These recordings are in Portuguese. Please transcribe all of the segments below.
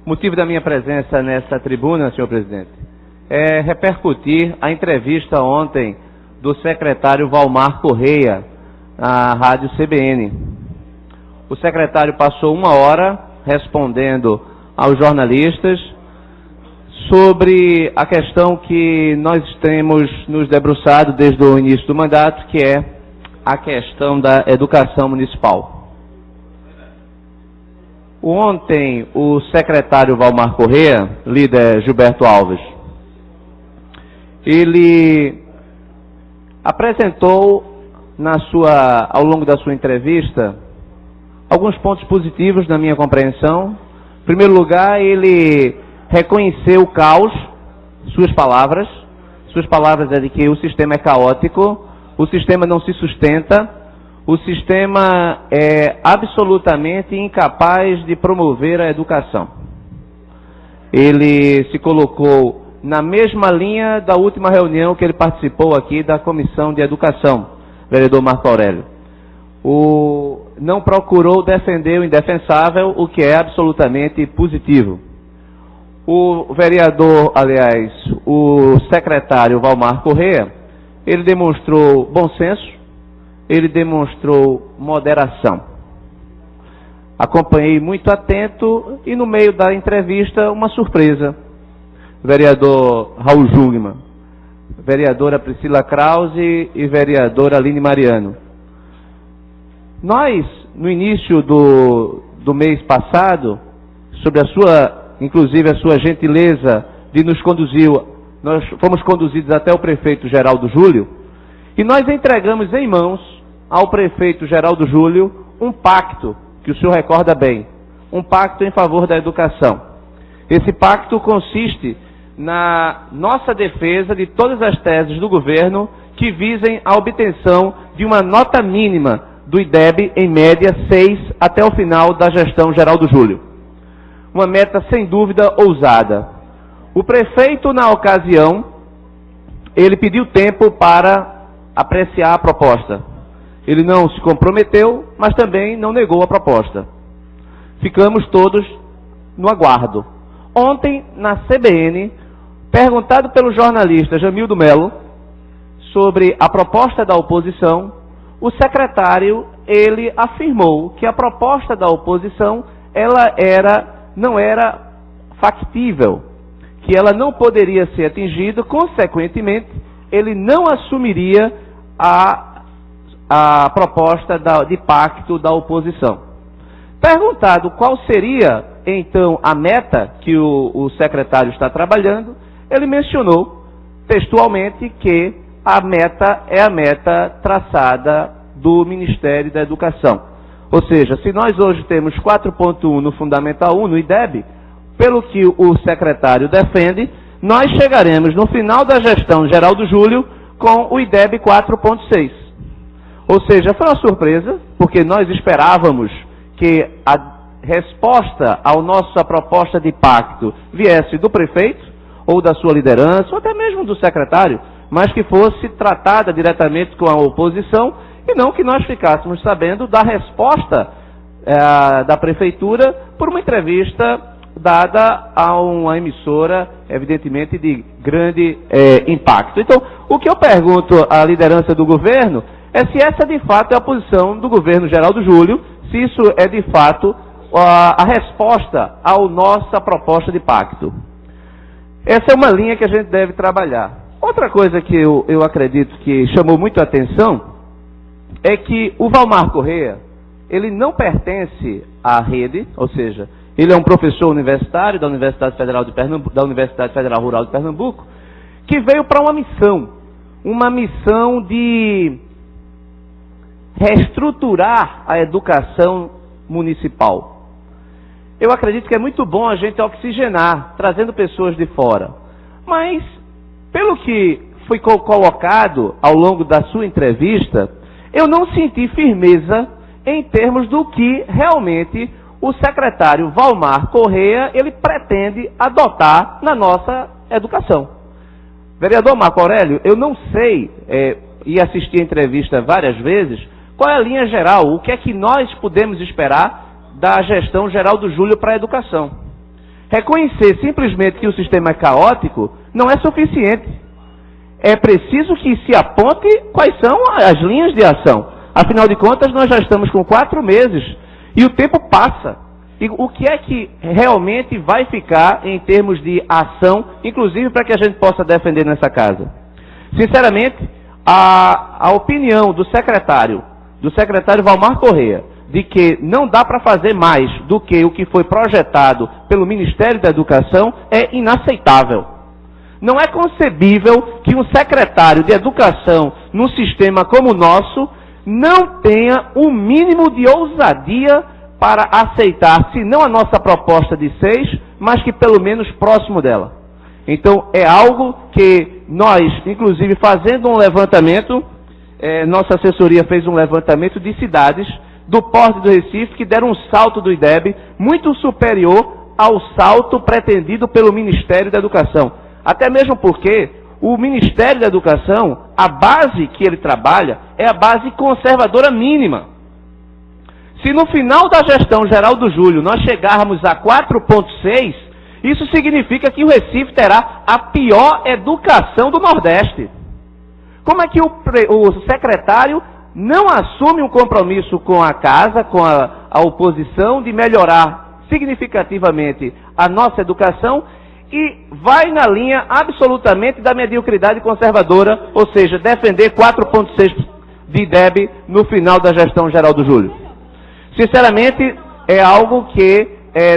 O motivo da minha presença nessa tribuna, senhor presidente, é repercutir a entrevista ontem do secretário Valmar Correia à Rádio CBN. O secretário passou 1 hora respondendo aos jornalistas sobre a questão que nós temos nos debruçado desde o início do mandato, que é a questão da educação municipal. Ontem, o secretário Valmar Correia, líder Gilberto Alves, ele apresentou ao longo da sua entrevista alguns pontos positivos na minha compreensão. Em primeiro lugar, ele reconheceu o caos, suas palavras é de que o sistema é caótico, o sistema não se sustenta, o sistema é absolutamente incapaz de promover a educação. Ele se colocou na mesma linha da última reunião que ele participou aqui da Comissão de Educação, vereador Marco Aurélio. Não procurou defender o indefensável, o que é absolutamente positivo. O vereador, aliás, o secretário Valmar Correia, ele demonstrou bom senso, ele demonstrou moderação. Acompanhei muito atento e no meio da entrevista uma surpresa. Vereador Raul Jungmann, vereadora Priscila Krause e vereadora Aline Mariano. Nós, no início do mês passado, sobre inclusive a sua gentileza de nos conduzir, nós fomos conduzidos até o prefeito Geraldo Júlio, e nós entregamos em mãos ao prefeito Geraldo Júlio um pacto, que o senhor recorda bem, um pacto em favor da educação. Esse pacto consiste na nossa defesa de todas as teses do governo que visem a obtenção de uma nota mínima do IDEB, em média 6, até o final da gestão Geraldo Júlio. Uma meta sem dúvida ousada. O prefeito, na ocasião, ele pediu tempo para apreciar a proposta. Ele não se comprometeu, mas também não negou a proposta. Ficamos todos no aguardo. Ontem, na CBN, perguntado pelo jornalista Jamildo Melo sobre a proposta da oposição, o secretário, ele afirmou que a proposta da oposição, não era factível, que ela não poderia ser atingida, consequentemente, ele não assumiria a proposta de pacto da oposição. Perguntado qual seria, então, a meta que o secretário está trabalhando, ele mencionou textualmente que a meta é a meta traçada do Ministério da Educação. Ou seja, se nós hoje temos 4.1 no Fundamental 1, no IDEB, pelo que o secretário defende, nós chegaremos no final da gestão Geraldo Júlio com o IDEB 4.6. Ou seja, foi uma surpresa, porque nós esperávamos que a resposta à nossa proposta de pacto viesse do prefeito, ou da sua liderança, ou até mesmo do secretário, mas que fosse tratada diretamente com a oposição, e não que nós ficássemos sabendo da resposta da prefeitura por uma entrevista dada a uma emissora, evidentemente, de grande impacto. Então, o que eu pergunto à liderança do governo é se essa de fato é a posição do governo Geraldo Júlio, se isso é de fato a resposta à nossa proposta de pacto. Essa é uma linha que a gente deve trabalhar. Outra coisa que eu acredito que chamou muito a atenção é que o Valmar Correia, ele não pertence à rede, ou seja, ele é um professor universitário da Universidade Federal de Pernambuco, da Universidade Federal Rural de Pernambuco, que veio para uma missão de reestruturar a educação municipal. Eu acredito que é muito bom a gente oxigenar, trazendo pessoas de fora. Mas, pelo que foi colocado ao longo da sua entrevista, eu não senti firmeza em termos do que realmente o secretário Valmar Correia, ele pretende adotar na nossa educação. Vereador Marco Aurélio, eu não sei, e assisti a entrevista várias vezes, qual é a linha geral, o que é que nós podemos esperar da gestão Geraldo Júlio para a educação. Reconhecer simplesmente que o sistema é caótico não é suficiente. É preciso que se aponte quais são as linhas de ação. Afinal de contas, nós já estamos com 4 meses e o tempo passa. E o que é que realmente vai ficar em termos de ação, inclusive para que a gente possa defender nessa casa? Sinceramente, a opinião do secretário Valmar Correia, de que não dá para fazer mais do que o que foi projetado pelo Ministério da Educação, é inaceitável. Não é concebível que um secretário de Educação, num sistema como o nosso, não tenha o mínimo de ousadia para aceitar, se não a nossa proposta de 6, mas que pelo menos próximo dela. Então, é algo que nós, inclusive fazendo um levantamento, nossa assessoria fez um levantamento de cidades do porte do Recife que deram um salto do IDEB muito superior ao salto pretendido pelo Ministério da Educação. Até mesmo porque o Ministério da Educação, a base que ele trabalha, é a base conservadora mínima. Se no final da gestão Geraldo Júlio nós chegarmos a 4,6, isso significa que o Recife terá a pior educação do Nordeste. Como é que o secretário não assume um compromisso com a casa, com a oposição, de melhorar significativamente a nossa educação e vai na linha absolutamente da mediocridade conservadora, ou seja, defender 4,6 de IDEB no final da gestão Geraldo Júlio? Sinceramente, é algo que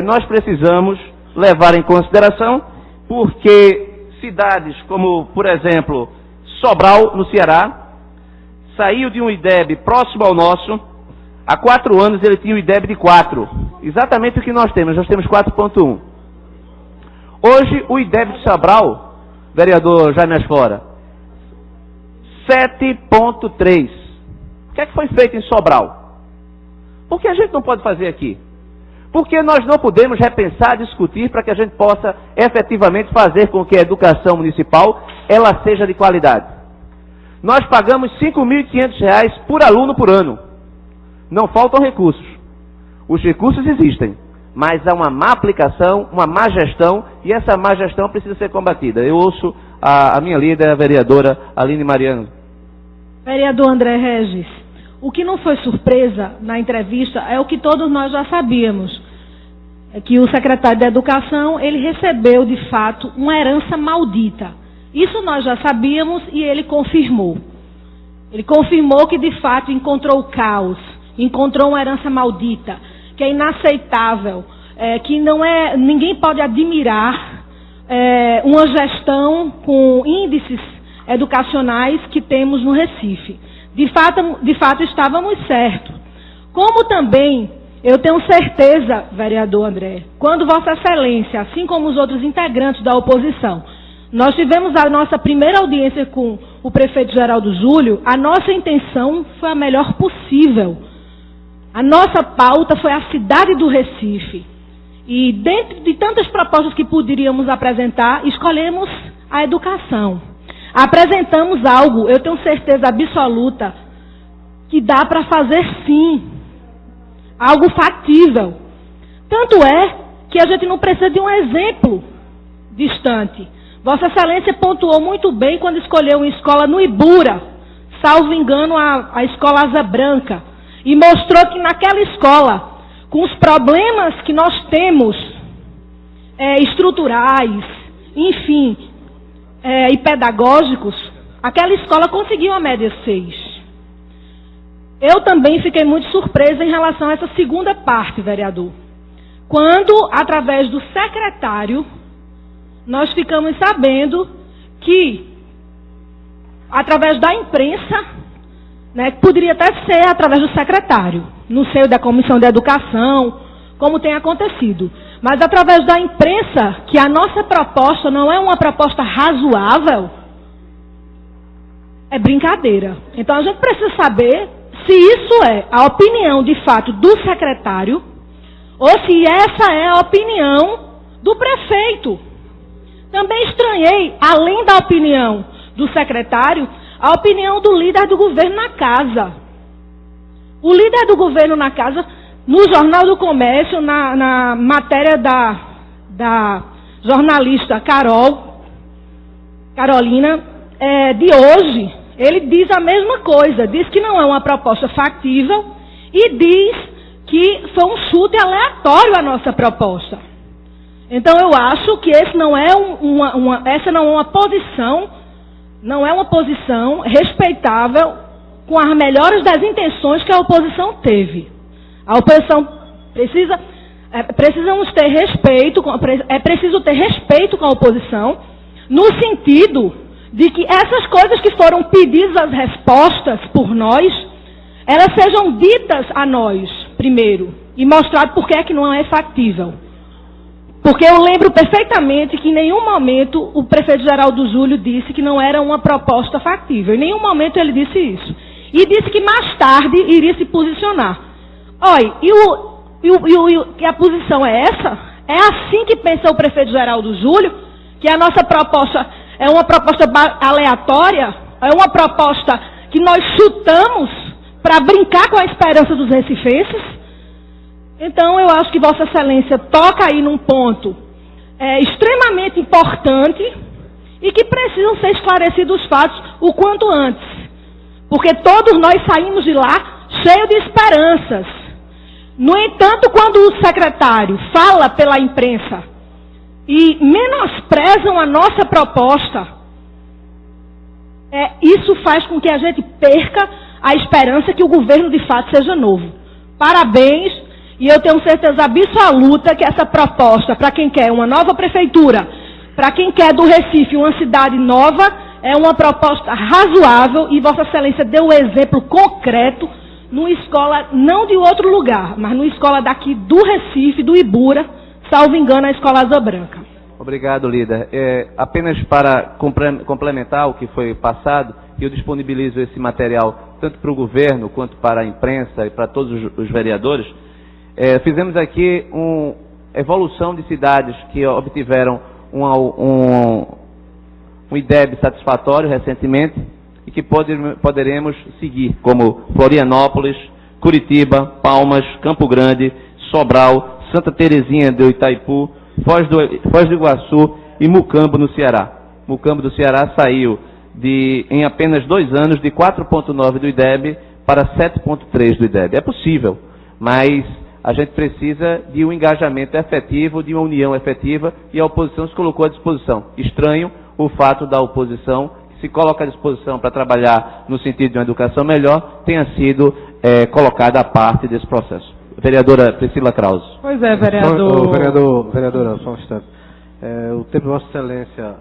nós precisamos levar em consideração, porque cidades como, por exemplo, Sobral, no Ceará, saiu de um IDEB próximo ao nosso. Há 4 anos ele tinha o IDEB de 4. Exatamente o que nós temos 4,1. Hoje o IDEB de Sobral, vereador Jaime Asfora, 7,3. O que é que foi feito em Sobral? Por que a gente não pode fazer aqui? Porque nós não podemos repensar, discutir para que a gente possa efetivamente fazer com que a educação municipal ela seja de qualidade. Nós pagamos R$ 5.500 por aluno por ano. Não faltam recursos. Os recursos existem, mas há uma má aplicação, uma má gestão, e essa má gestão precisa ser combatida. Eu ouço a minha líder, a vereadora Aline Mariano. Vereador André Regis, o que não foi surpresa na entrevista é o que todos nós já sabíamos, é que o secretário da Educação, ele recebeu, de fato, uma herança maldita. Isso nós já sabíamos e ele confirmou. Ele confirmou que, de fato, encontrou o caos, encontrou uma herança maldita, que é inaceitável, que ninguém pode admirar uma gestão com índices educacionais que temos no Recife. De fato, estávamos certos. Como também, eu tenho certeza, vereador André, quando Vossa Excelência, assim como os outros integrantes da oposição, nós tivemos a nossa primeira audiência com o prefeito Geraldo Júlio, a nossa intenção foi a melhor possível. A nossa pauta foi a cidade do Recife. E dentro de tantas propostas que poderíamos apresentar, escolhemos a educação. Apresentamos algo, eu tenho certeza absoluta, que dá para fazer sim. Algo factível. Tanto é que a gente não precisa de um exemplo distante. Vossa Excelência pontuou muito bem quando escolheu uma escola no Ibura, salvo engano a escola Asa Branca, e mostrou que naquela escola, com os problemas que nós temos, estruturais, enfim, e pedagógicos, aquela escola conseguiu a média 6. Eu também fiquei muito surpresa em relação a essa segunda parte, vereador. Quando, através do secretário, nós ficamos sabendo que, através da imprensa, poderia até ser através do secretário, no seio da Comissão de Educação, como tem acontecido. Mas através da imprensa, que a nossa proposta não é uma proposta razoável, é brincadeira. Então a gente precisa saber se isso é a opinião, de fato, do secretário, ou se essa é a opinião do prefeito. Também estranhei, além da opinião do secretário, a opinião do líder do governo na casa. O líder do governo na casa, no Jornal do Comércio, na matéria da jornalista Carolina, de hoje, ele diz a mesma coisa, diz que não é uma proposta factível e diz que foi um chute aleatório a nossa proposta. Então eu acho que essa não é uma posição respeitável com as melhores das intenções que a oposição teve. A oposição precisamos ter respeito, é preciso ter respeito com a oposição, no sentido de que essas coisas que foram pedidas as respostas por nós, elas sejam ditas a nós primeiro e mostrado por que é que não é factível. Porque eu lembro perfeitamente que em nenhum momento o prefeito Geraldo Júlio disse que não era uma proposta factível. Em nenhum momento ele disse isso. E disse que mais tarde iria se posicionar. Olha, e a posição é essa? É assim que pensa o prefeito Geraldo Júlio? Que a nossa proposta é uma proposta aleatória? É uma proposta que nós chutamos para brincar com a esperança dos recifenses? Então, eu acho que Vossa Excelência toca aí num ponto extremamente importante e que precisam ser esclarecidos os fatos o quanto antes. Porque todos nós saímos de lá cheios de esperanças. No entanto, quando o secretário fala pela imprensa e menosprezam a nossa proposta, isso faz com que a gente perca a esperança que o governo de fato seja novo. Parabéns. E eu tenho certeza absoluta que essa proposta, para quem quer uma nova prefeitura, para quem quer do Recife uma cidade nova, é uma proposta razoável e Vossa Excelência deu um exemplo concreto numa escola, não de outro lugar, mas numa escola daqui do Recife, do Ibura, salvo engano, a Escola Asa Branca. Obrigado, líder. Apenas para complementar o que foi passado, eu disponibilizo esse material tanto para o governo quanto para a imprensa e para todos os vereadores. Fizemos aqui uma evolução de cidades que obtiveram um IDEB satisfatório recentemente e que poderemos seguir, como Florianópolis, Curitiba, Palmas, Campo Grande, Sobral, Santa Terezinha do Itaipu, Foz do Iguaçu e Mucambo, no Ceará. Mucambo do Ceará saiu em apenas 2 anos de 4,9 do IDEB para 7,3 do IDEB. É possível, mas a gente precisa de um engajamento efetivo, de uma união efetiva, e a oposição se colocou à disposição. Estranho o fato da oposição, que se coloca à disposição para trabalhar no sentido de uma educação melhor, tenha sido colocada à parte desse processo. Vereadora Priscila Krause. Pois é, vereador. Vereadora, só um instante. O tempo de Vossa Excelência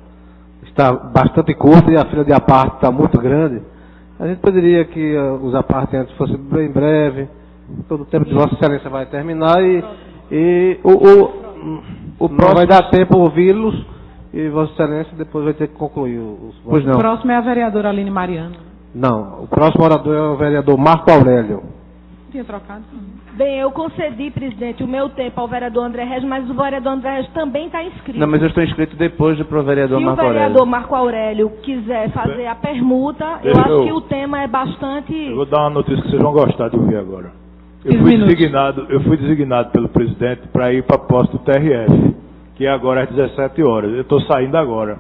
está bastante curto e a fila de aparte está muito grande. A gente poderia que os apartes fossem bem breve. Todo o tempo de Vossa Excelência vai terminar e o próximo vai dar tempo a ouvi-los e Vossa Excelência depois vai ter que concluir os votos. O próximo é a vereadora Aline Mariano. Não, o próximo orador é o vereador Marco Aurélio. Tinha trocado? Bem, eu concedi, presidente, o meu tempo ao vereador André Regis, mas o vereador André Regis também está inscrito. Não, mas eu estou inscrito depois para o vereador Marco Aurélio. Se o vereador Marco Aurélio quiser fazer a permuta, eu acho que o tema é bastante... Eu vou dar uma notícia que vocês vão gostar de ouvir agora. Eu fui designado pelo presidente para ir para a posse do TRF, que é agora às 17 horas. Eu estou saindo agora.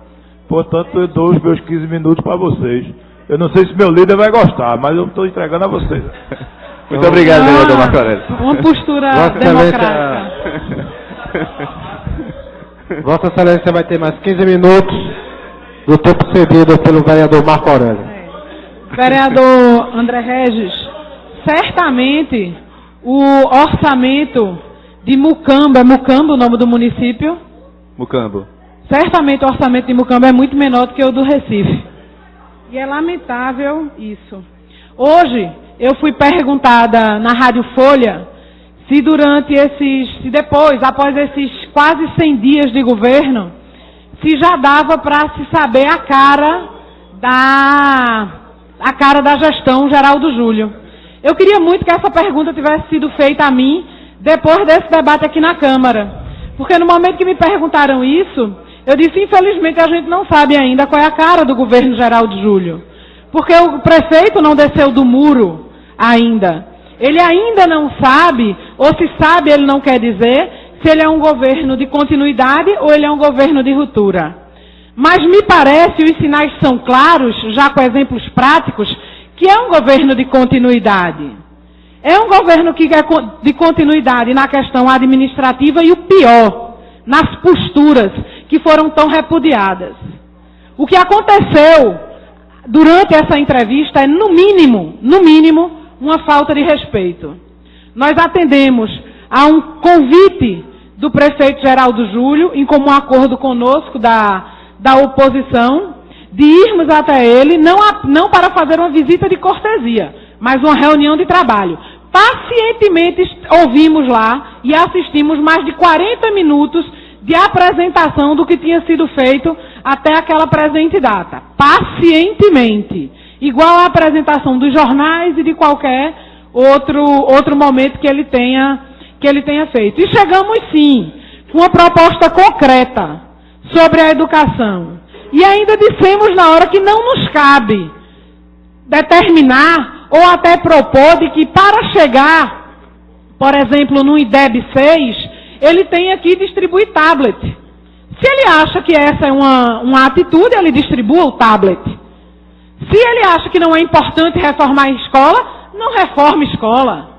Portanto, eu dou os meus 15 minutos para vocês. Eu não sei se meu líder vai gostar, mas eu estou entregando a vocês. Muito obrigado, vereador Marco Aurélio. Uma postura democrática. Vossa Excelência vai ter mais 15 minutos do tempo cedido pelo vereador Marco Aurélio. Vereador André Regis, certamente o orçamento de Mucambo, é Mucambo o nome do município? Mucambo. Certamente o orçamento de Mucambo é muito menor do que o do Recife. E é lamentável isso. Hoje, eu fui perguntada na Rádio Folha se após esses quase 100 dias de governo, se já dava para se saber a cara da gestão Geraldo Júlio. Eu queria muito que essa pergunta tivesse sido feita a mim depois desse debate aqui na Câmara. Porque no momento que me perguntaram isso, eu disse, infelizmente, a gente não sabe ainda qual é a cara do governo Geraldo Júlio. Porque o prefeito não desceu do muro ainda. Ele ainda não sabe, ou se sabe, ele não quer dizer, se ele é um governo de continuidade ou ele é um governo de ruptura. Mas me parece, os sinais são claros, já com exemplos práticos, que é um governo de continuidade. É um governo que é de continuidade na questão administrativa e o pior, nas posturas que foram tão repudiadas. O que aconteceu durante essa entrevista é, no mínimo, uma falta de respeito. Nós atendemos a um convite do prefeito Geraldo Júlio, em comum acordo conosco da oposição, de irmos até ele, não para fazer uma visita de cortesia, mas uma reunião de trabalho. Pacientemente ouvimos lá e assistimos mais de 40 minutos de apresentação do que tinha sido feito até aquela presente data. Pacientemente. Igual a apresentação dos jornais e de qualquer outro momento que ele tenha feito. E chegamos, sim, com uma proposta concreta sobre a educação. E ainda dissemos na hora que não nos cabe determinar ou até propor de que para chegar, por exemplo, no IDEB 6, ele tenha que distribuir tablet. Se ele acha que essa é uma atitude, ele distribua o tablet. Se ele acha que não é importante reformar a escola, não reforme a escola.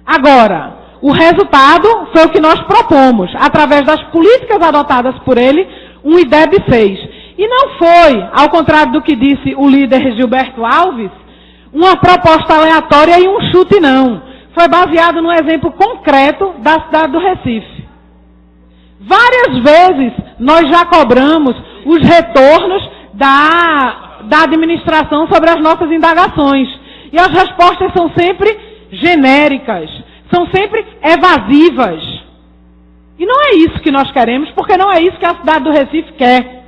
Agora, o resultado foi o que nós propomos, através das políticas adotadas por ele, um IDEB 6. E não foi, ao contrário do que disse o líder Gilberto Alves, uma proposta aleatória e um chute, não. Foi baseado num exemplo concreto da cidade do Recife. Várias vezes nós já cobramos os retornos da administração sobre as nossas indagações. E as respostas são sempre genéricas, são sempre evasivas. E não é isso que nós queremos, porque não é isso que a cidade do Recife quer.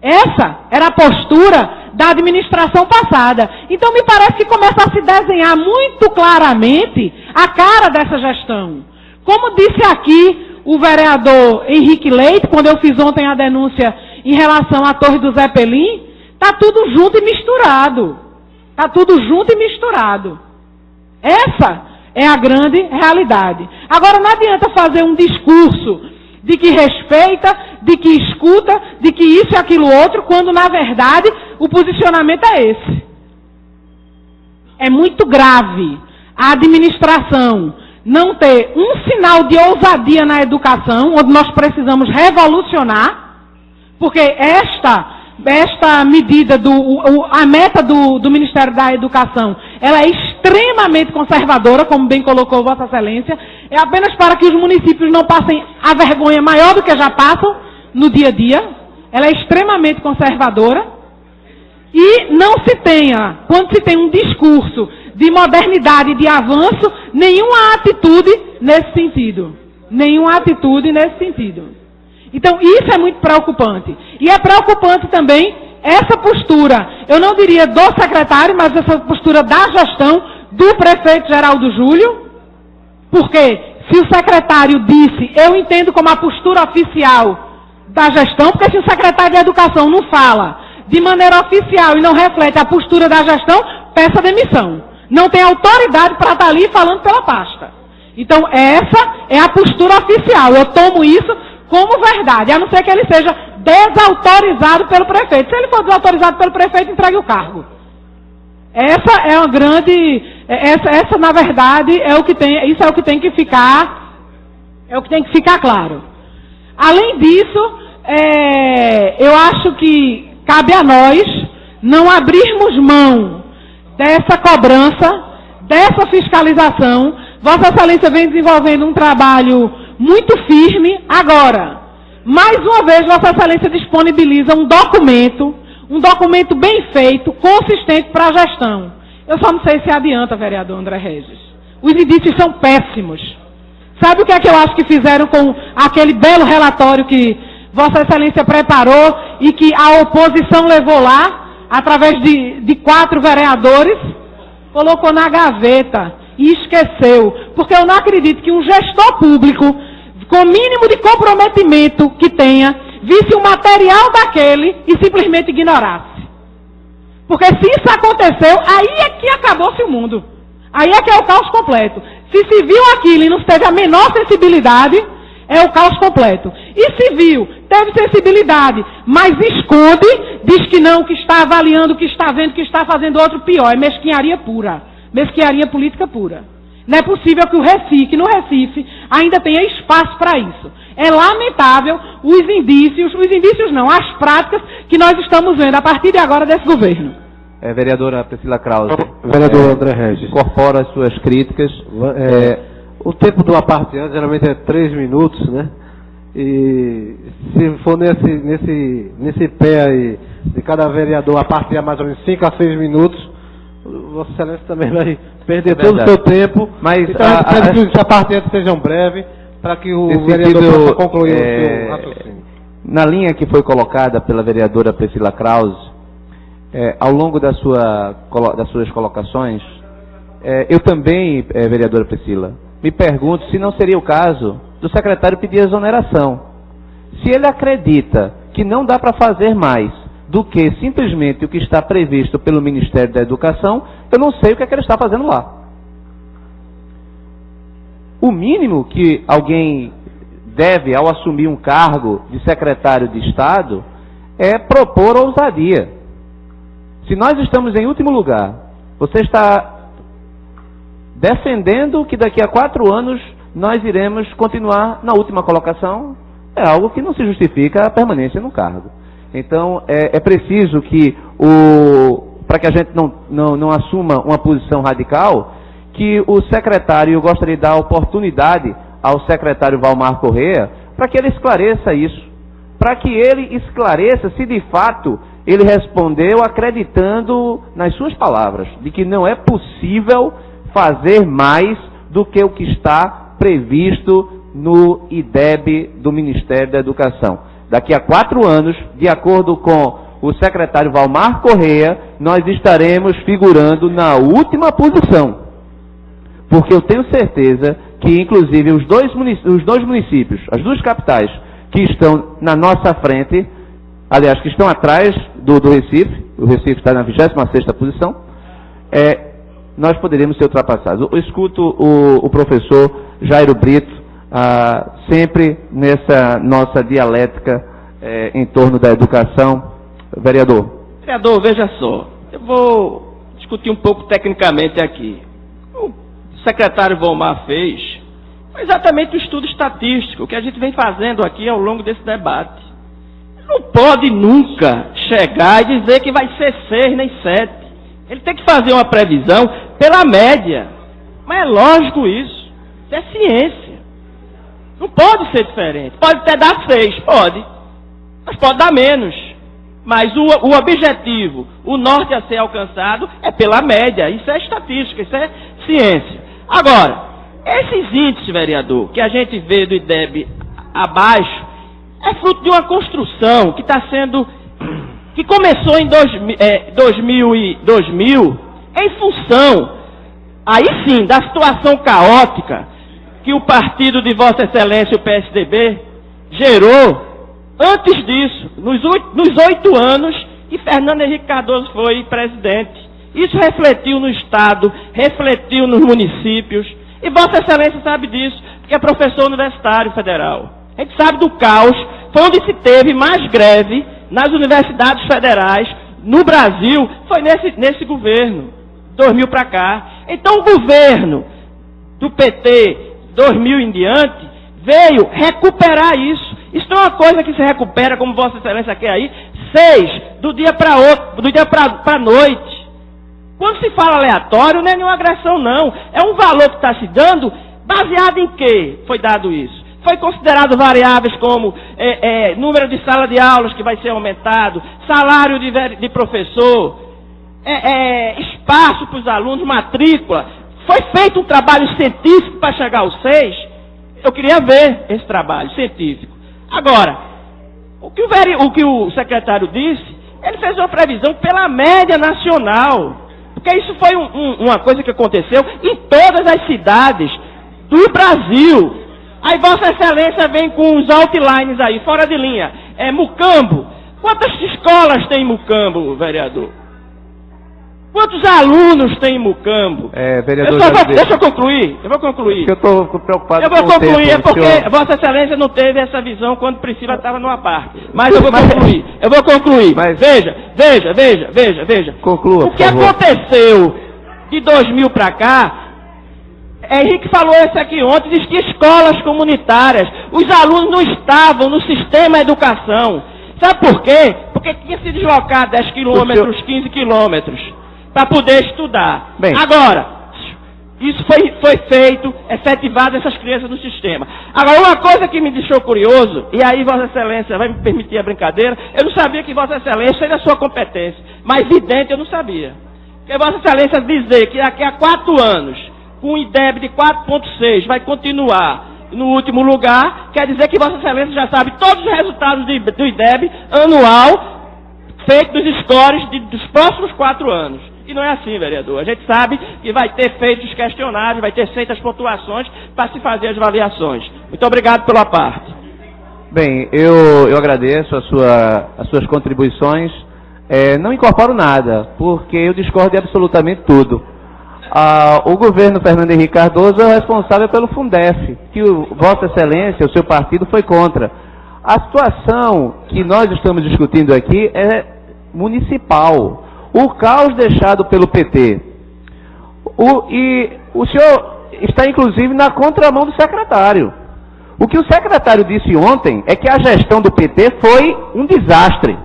Essa era a postura da administração passada. Então me parece que começa a se desenhar muito claramente a cara dessa gestão. Como disse aqui o vereador Henrique Leite, quando eu fiz ontem a denúncia em relação à Torre do Zeppelin, está tudo junto e misturado. Está tudo junto e misturado. Essa é a grande realidade. Agora não adianta fazer um discurso de que respeita, de que escuta, de que isso e aquilo outro, quando na verdade o posicionamento é esse. É muito grave a administração não ter um sinal de ousadia na educação, onde nós precisamos revolucionar, porque esta medida, a meta do Ministério da Educação, ela é extremamente conservadora, como bem colocou Vossa Excelência, é apenas para que os municípios não passem a vergonha maior do que já passam no dia a dia. Ela é extremamente conservadora. E não se tenha, quando se tem um discurso de modernidade e de avanço, nenhuma atitude nesse sentido. Nenhuma atitude nesse sentido. Então, isso é muito preocupante. E é preocupante também essa postura, eu não diria do secretário, mas essa postura da gestão do prefeito Geraldo Júlio, porque se o secretário disse, eu entendo como a postura oficial da gestão, porque se o secretário de Educação não fala de maneira oficial e não reflete a postura da gestão, peça demissão. Não tem autoridade para estar ali falando pela pasta. Então, essa é a postura oficial. Eu tomo isso como verdade, a não ser que ele seja desautorizado pelo prefeito. Se ele for desautorizado pelo prefeito, entregue o cargo. Essa é uma grande... Essa na verdade, isso é o que tem que ficar... É o que tem que ficar claro. Além disso, eu acho que cabe a nós não abrirmos mão dessa cobrança, dessa fiscalização. Vossa Excelência vem desenvolvendo um trabalho muito firme. Agora, mais uma vez, Vossa Excelência disponibiliza um documento bem feito, consistente para a gestão. Eu só não sei se adianta, vereador André Regis. Os indícios são péssimos. Sabe o que é que eu acho que fizeram com aquele belo relatório que Vossa Excelência preparou e que a oposição levou lá, através de 4 vereadores? Colocou na gaveta e esqueceu. Porque eu não acredito que um gestor público, com o mínimo de comprometimento que tenha, visse o material daquele e simplesmente ignorasse. Porque se isso aconteceu, aí é que acabou-se o mundo. Aí é que é o caos completo. Se viu aquilo e não teve a menor sensibilidade, é o caos completo. E se viu, teve sensibilidade, mas esconde, diz que não, que está avaliando, que está vendo, que está fazendo outro pior. É mesquinharia pura. Mesquinharia política pura. Não é possível que no Recife ainda tenha espaço para isso. É lamentável os indícios não, as práticas que nós estamos vendo a partir de agora desse governo. Vereadora Priscila Krause. Vereador André Regis. Incorpora as suas críticas. O tempo do aparteante geralmente é 3 minutos, né? E se for nesse pé aí, de cada vereador apartear mais ou menos 5 a 6 minutos, Vossa Excelência também vai perder todo o seu tempo. Mas então, que os aparteantes sejam breves, para que o vereador possa concluir o seu raciocínio. Na linha que foi colocada pela vereadora Priscila Krause, ao longo das suas colocações, eu também, vereadora Priscila, me pergunto se não seria o caso do secretário pedir exoneração. Se ele acredita que não dá para fazer mais do que simplesmente o que está previsto pelo Ministério da Educação, eu não sei o que é que ele está fazendo lá. O mínimo que alguém deve, ao assumir um cargo de secretário de Estado, é propor ousadia. Se nós estamos em último lugar, você está defendendo que daqui a 4 anos nós iremos continuar na última colocação, é algo que não se justifica a permanência no cargo. Então, é preciso que, para que a gente não assuma uma posição radical, que o secretário, eu gostaria de dar a oportunidade ao secretário Valmar Corrêa, para que ele esclareça isso, para que ele esclareça se de fato ele respondeu acreditando nas suas palavras, de que não é possível fazer mais do que o que está previsto no IDEB do Ministério da Educação. Daqui a 4 anos, de acordo com o secretário Valmar Corrêa, nós estaremos figurando na última posição. Porque eu tenho certeza que, inclusive, os dois municípios, as 2 capitais, que estão na nossa frente, aliás, que estão atrás do Recife, o Recife está na 26ª posição, nós poderíamos ser ultrapassados. Eu escuto o professor Jairo Brito, sempre nessa nossa dialética em torno da educação. Vereador. Vereador, veja só, eu vou discutir um pouco tecnicamente aqui. O secretário Valmar fez exatamente o estudo estatístico que a gente vem fazendo aqui ao longo desse debate. Não pode nunca chegar e dizer que vai ser 6 nem 7. Ele tem que fazer uma previsão pela média. Mas é lógico isso. Isso é ciência. Não pode ser diferente. Pode até dar 6, pode. Mas pode dar menos. Mas o objetivo, o norte a ser alcançado, é pela média. Isso é estatística, isso é ciência. Agora, esses índices, vereador, que a gente vê do IDEB abaixo, é fruto de uma construção que começou em 2000 em função, aí sim, da situação caótica que o partido de Vossa Excelência, o PSDB, gerou antes disso, nos 8 anos que Fernando Henrique Cardoso foi presidente. Isso refletiu no Estado, refletiu nos municípios, e Vossa Excelência sabe disso, porque é professor universitário federal. A gente sabe do caos, foi onde se teve mais greve nas universidades federais, no Brasil, foi nesse governo, 2000 para cá. Então o governo do PT, 2000 em diante, veio recuperar isso. Isso não é uma coisa que se recupera, como Vossa Excelência quer aí, 6, do dia para a noite. Quando se fala aleatório, não é nenhuma agressão, não. É um valor que está se dando, baseado em quê foi dado isso? Foi considerado variáveis como número de sala de aulas que vai ser aumentado, salário de professor, espaço para os alunos, matrícula. Foi feito um trabalho científico para chegar aos 6. Eu queria ver esse trabalho científico. Agora, o que o secretário disse, ele fez uma previsão pela média nacional. Porque isso foi uma coisa que aconteceu em todas as cidades do Brasil. Aí Vossa Excelência vem com os outlines aí, fora de linha. Mucambo. Quantas escolas tem em Mucambo, vereador? Quantos alunos tem em Mucambo? Vereador, deixa eu concluir. Eu vou concluir. Eu estou preocupado. Eu vou concluir, tempo, é porque senhor... Vossa Excelência não teve essa visão quando Priscila estava numa parte. Mas eu vou concluir. Eu vou concluir. Mas... Veja. Conclua, o que aconteceu de 2000 para cá, Henrique falou isso aqui ontem, existiam escolas comunitárias. Os alunos não estavam no sistema de educação. Sabe por quê? Porque tinha que se deslocar 10 quilômetros, 15 quilômetros, para poder estudar. Bem, agora, isso foi feito, efetivado essas crianças no sistema. Agora, uma coisa que me deixou curioso, e aí Vossa Excelência vai me permitir a brincadeira, eu não sabia que Vossa Excelência seria a sua competência, mas vidente eu não sabia. Porque Vossa Excelência dizer que daqui a 4 anos, com um IDEB de 4,6, vai continuar no último lugar, quer dizer que Vossa Excelência já sabe todos os resultados do IDEB anual, feito dos scores dos próximos 4 anos. E não é assim, vereador. A gente sabe que vai ter feito os questionários, vai ter feito as pontuações para se fazer as avaliações. Muito obrigado pela parte. Bem, eu agradeço as suas contribuições. Não incorporo nada, porque eu discordo de absolutamente tudo. O governo Fernando Henrique Cardoso é o responsável pelo Fundef, que Vossa Excelência, o seu partido, foi contra. A situação que nós estamos discutindo aqui é municipal. O caos deixado pelo PT. E o senhor está, inclusive, na contramão do secretário. O que o secretário disse ontem é que a gestão do PT foi um desastre.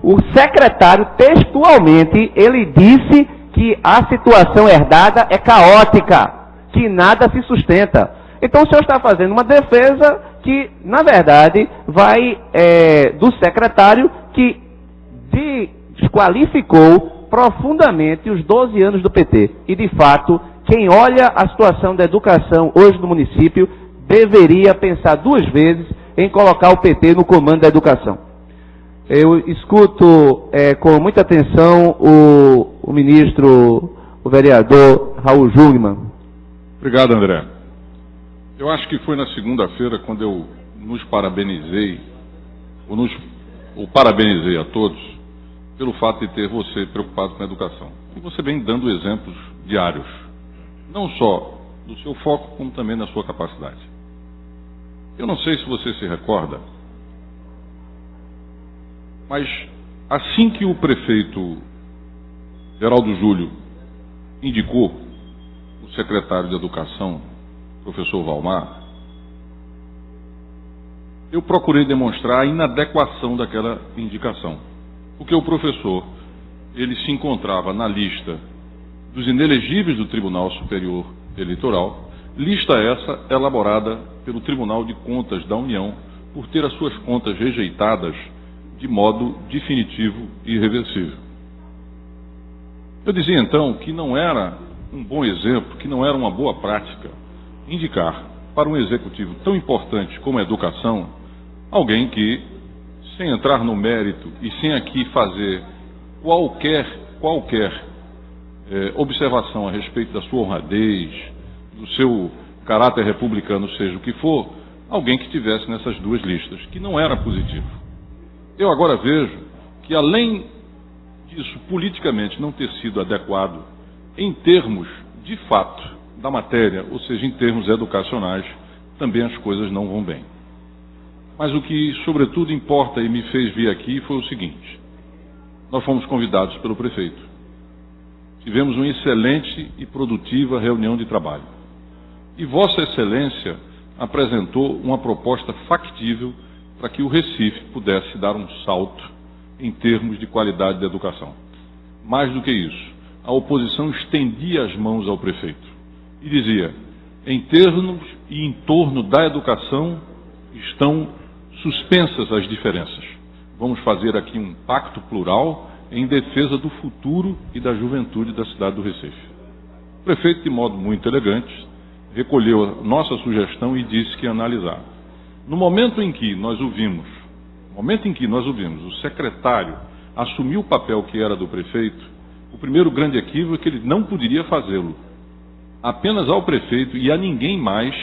O secretário, textualmente, ele disse que a situação herdada é caótica, que nada se sustenta. Então o senhor está fazendo uma defesa que, na verdade, vai do secretário que desqualificou profundamente os 12 anos do PT. E, de fato, quem olha a situação da educação hoje no município deveria pensar 2 vezes em colocar o PT no comando da educação. Eu escuto com muita atenção o ministro, o vereador Raul Jungmann. Obrigado, André. Eu acho que foi na segunda-feira quando eu nos parabenizei, ou parabenizei a todos, pelo fato de ter você preocupado com a educação. E você vem dando exemplos diários, não só do seu foco, como também da sua capacidade. Eu não sei se você se recorda, mas assim que o prefeito Geraldo Júlio indicou o secretário de Educação, professor Valmar, eu procurei demonstrar a inadequação daquela indicação. Porque o professor, ele se encontrava na lista dos inelegíveis do Tribunal Superior Eleitoral, lista essa elaborada pelo Tribunal de Contas da União por ter as suas contas rejeitadas de modo definitivo e irreversível. Eu dizia então que não era um bom exemplo, que não era uma boa prática indicar para um executivo tão importante como a educação alguém que, sem entrar no mérito e sem aqui fazer qualquer observação a respeito da sua honradez, do seu caráter republicano, seja o que for, alguém que estivesse nessas 2 listas, que não era positivo. Eu agora vejo que, além disso, politicamente não ter sido adequado, em termos de fato da matéria, ou seja, em termos educacionais, também as coisas não vão bem. Mas o que, sobretudo, importa e me fez vir aqui foi o seguinte: nós fomos convidados pelo prefeito. Tivemos uma excelente e produtiva reunião de trabalho. E Vossa Excelência apresentou uma proposta factível para que o Recife pudesse dar um salto em termos de qualidade de educação. Mais do que isso, a oposição estendia as mãos ao prefeito e dizia: em termos e em torno da educação estão suspensas as diferenças. Vamos fazer aqui um pacto plural em defesa do futuro e da juventude da cidade do Recife. O prefeito, de modo muito elegante, recolheu a nossa sugestão e disse que ia analisar. No momento em que nós ouvimos o secretário assumir o papel que era do prefeito, o primeiro grande equívoco é que ele não poderia fazê-lo. Apenas ao prefeito e a ninguém mais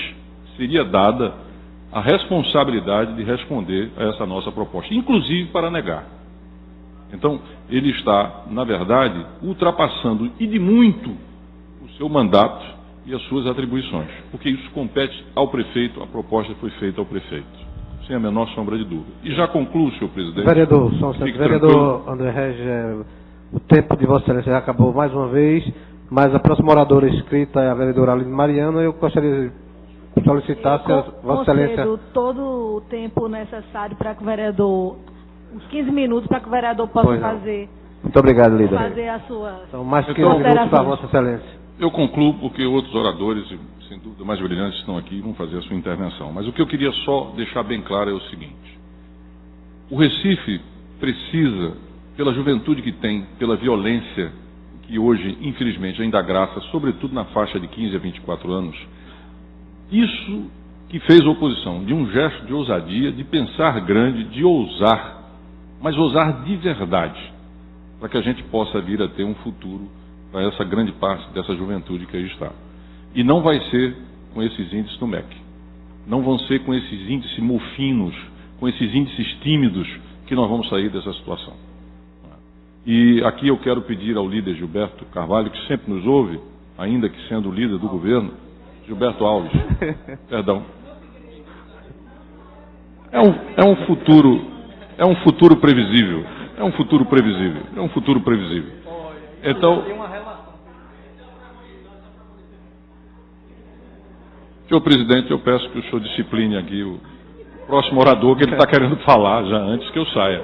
seria dada a responsabilidade de responder a essa nossa proposta, inclusive para negar. Então, ele está, na verdade, ultrapassando e de muito o seu mandato e as suas atribuições, porque isso compete ao prefeito, a proposta foi feita ao prefeito, sem a menor sombra de dúvida. E já concluo, senhor presidente. Vereador, vereador André Regis, o tempo de Vossa Excelência já acabou mais uma vez, mas a próxima oradora inscrita é a vereadora Aline Mariano. Eu gostaria de solicitar se Vossa Excelência... todo o tempo necessário para que o vereador, uns 15 minutos para que o vereador possa fazer... Muito obrigado, líder. Fazer a sua... São mais 15 minutos para Vossa Excelência. Eu concluo porque outros oradores, sem dúvida mais brilhantes, estão aqui e vão fazer a sua intervenção. Mas o que eu queria só deixar bem claro é o seguinte. O Recife precisa, pela juventude que tem, pela violência que hoje, infelizmente, ainda graça, sobretudo na faixa de 15 a 24 anos, isso que fez a oposição, de um gesto de ousadia, de pensar grande, de ousar, mas ousar de verdade, para que a gente possa vir a ter um futuro para essa grande parte dessa juventude que aí está. E não vai ser com esses índices no MEC. Não vão ser com esses índices mofinos, com esses índices tímidos, que nós vamos sair dessa situação. E aqui eu quero pedir ao líder Gilberto Carvalho, que sempre nos ouve, ainda que sendo o líder do governo, Gilberto Alves, perdão. É um futuro previsível. É um futuro previsível. Então, senhor presidente, eu peço que o senhor discipline aqui o próximo orador, que ele está querendo falar já antes que eu saia.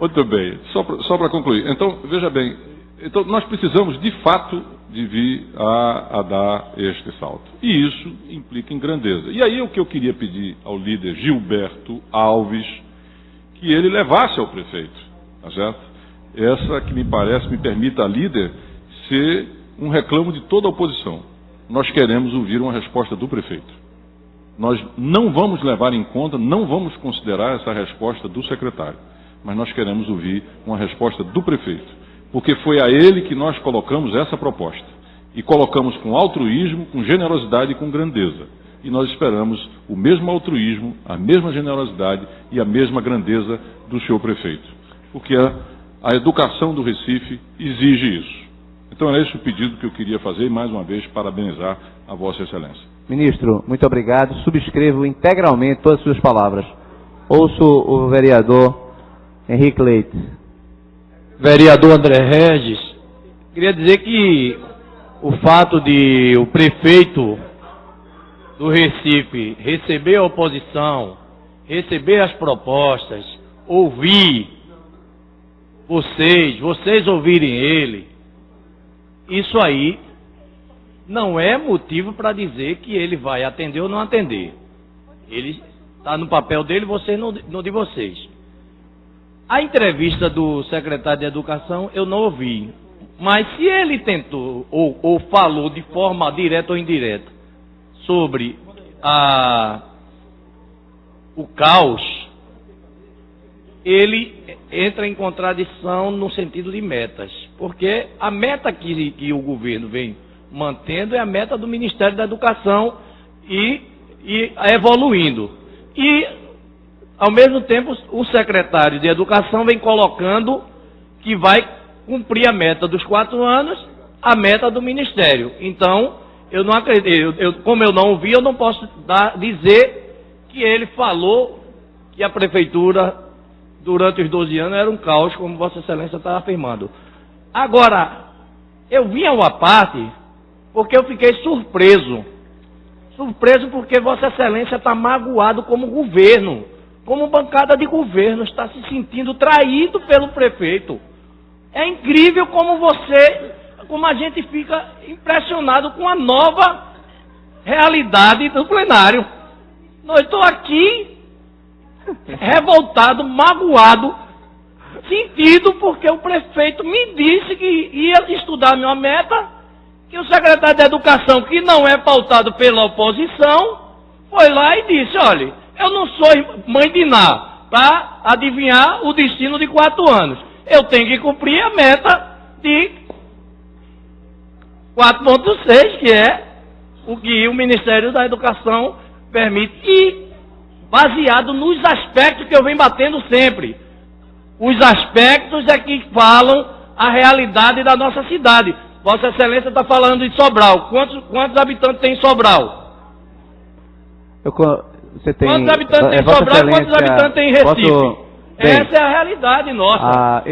Muito bem, só para concluir. Então, veja bem, então, nós precisamos de fato de vir a dar este salto. E isso implica em grandeza. E aí o que eu queria pedir ao líder Gilberto Alves, que ele levasse ao prefeito, tá certo? Essa que me permita a líder ser um reclamo de toda a oposição. Nós queremos ouvir uma resposta do prefeito. Nós não vamos levar em conta, não vamos considerar essa resposta do secretário, mas nós queremos ouvir uma resposta do prefeito, porque foi a ele que nós colocamos essa proposta, e colocamos com altruísmo, com generosidade e com grandeza. E nós esperamos o mesmo altruísmo, a mesma generosidade e a mesma grandeza do senhor prefeito, porque a educação do Recife exige isso. Então era esse o pedido que eu queria fazer e, mais uma vez, parabenizar a Vossa Excelência. Ministro, muito obrigado. Subscrevo integralmente todas as suas palavras. Ouço o vereador Henrique Leite. Vereador André Regis, queria dizer que o fato de o prefeito do Recife receber a oposição, receber as propostas, ouvir vocês ouvirem ele, isso aí não é motivo para dizer que ele vai atender ou não atender. Ele está no papel dele, vocês no de vocês. A entrevista do secretário de Educação eu não ouvi, mas se ele tentou ou falou de forma direta ou indireta sobre o caos, ele entra em contradição no sentido de metas, porque a meta que o governo vem mantendo é a meta do Ministério da Educação e evoluindo. E, ao mesmo tempo, o secretário de Educação vem colocando que vai cumprir a meta dos 4 anos, a meta do Ministério. Então, eu não acredito, como eu não ouvi, eu não posso dizer que ele falou que a Prefeitura, durante os 12 anos, era um caos, como Vossa Excelência está afirmando. Agora, eu vim a uma parte porque eu fiquei surpreso. Surpreso porque Vossa Excelência está magoado como governo, como bancada de governo, está se sentindo traído pelo prefeito. É incrível como a gente fica impressionado com a nova realidade do plenário. Eu estou aqui revoltado, magoado, sentido porque o prefeito me disse que ia estudar minha meta, que o secretário de Educação, que não é pautado pela oposição, foi lá e disse, olha, eu não sou mãe de Ná para adivinhar o destino de 4 anos. Eu tenho que cumprir a meta de 4,6, que é o que o Ministério da Educação permite. E baseado nos aspectos que eu venho batendo sempre. Os aspectos é que falam a realidade da nossa cidade. Vossa Excelência está falando de Sobral. Quantos habitantes tem em Sobral? Você tem, quantos habitantes tem em Sobral e quantos habitantes tem em Recife? Essa é a realidade nossa.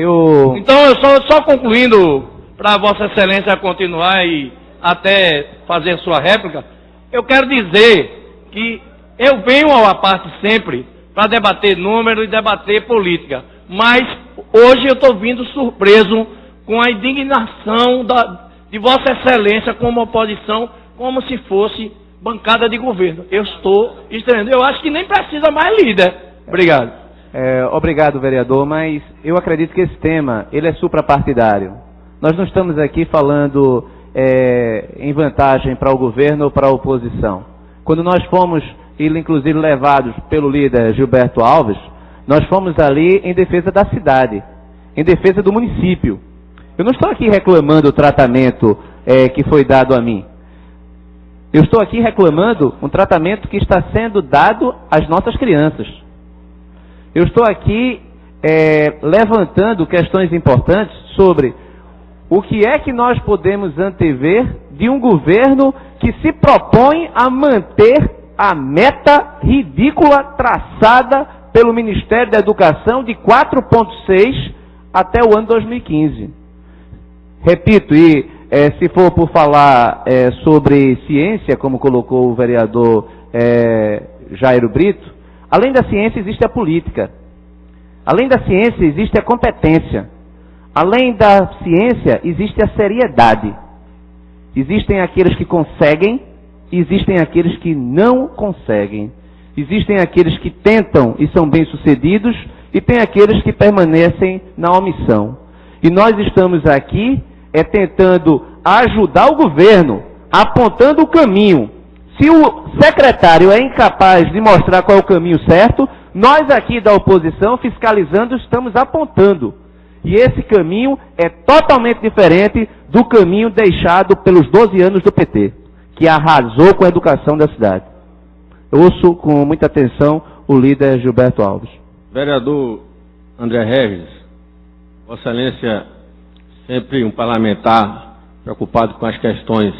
Então, eu só concluindo, para Vossa Excelência continuar e até fazer sua réplica, eu quero dizer que eu venho ao APARTE sempre para debater números e debater política, mas hoje eu estou vindo surpreso com a indignação de Vossa Excelência como oposição, como se fosse bancada de governo. Eu estou estranhando. Eu acho que nem precisa mais líder. Obrigado. Obrigado, vereador, mas eu acredito que esse tema, ele é suprapartidário. Nós não estamos aqui falando em vantagem para o governo ou para a oposição. Quando nós fomos, inclusive, levados pelo líder Gilberto Alves, nós fomos ali em defesa da cidade, em defesa do município. Eu não estou aqui reclamando o tratamento que foi dado a mim. Eu estou aqui reclamando um tratamento que está sendo dado às nossas crianças. Eu estou aqui levantando questões importantes sobre o que é que nós podemos antever de um governo que se propõe a manter a meta ridícula traçada pelo Ministério da Educação de 4,6 até o ano 2015. Repito, se for por falar sobre ciência, como colocou o vereador Jairo Brito, além da ciência existe a política. Além da ciência existe a competência. Além da ciência existe a seriedade. Existem aqueles que conseguem, existem aqueles que não conseguem. Existem aqueles que tentam e são bem-sucedidos, e tem aqueles que permanecem na omissão. E nós estamos aqui tentando ajudar o governo, apontando o caminho. Se o secretário é incapaz de mostrar qual é o caminho certo, nós aqui da oposição, fiscalizando, estamos apontando. E esse caminho é totalmente diferente do caminho deixado pelos 12 anos do PT, que arrasou com a educação da cidade. Eu ouço com muita atenção o líder Gilberto Alves. Vereador André Regis, Vossa Excelência, sempre um parlamentar preocupado com as questões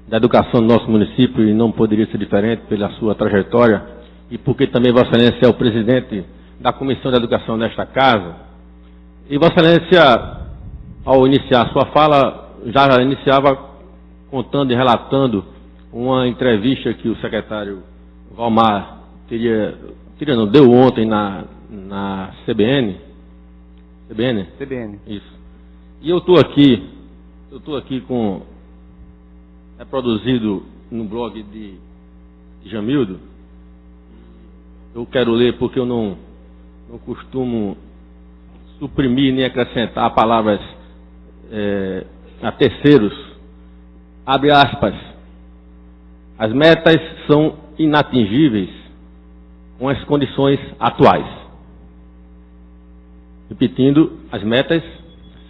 da educação do nosso município, e não poderia ser diferente pela sua trajetória, e porque também Vossa Excelência é o presidente da Comissão de Educação desta casa. E Vossa Excelência, ao iniciar sua fala, já iniciava contando e relatando uma entrevista que o secretário Valmar deu ontem na CBN. CBN? CBN. Isso. E eu estou aqui com reproduzido no blog de Jamildo. Eu quero ler porque eu não costumo suprimir nem acrescentar palavras a terceiros. Abre aspas. As metas são inatingíveis com as condições atuais. Repetindo, as metas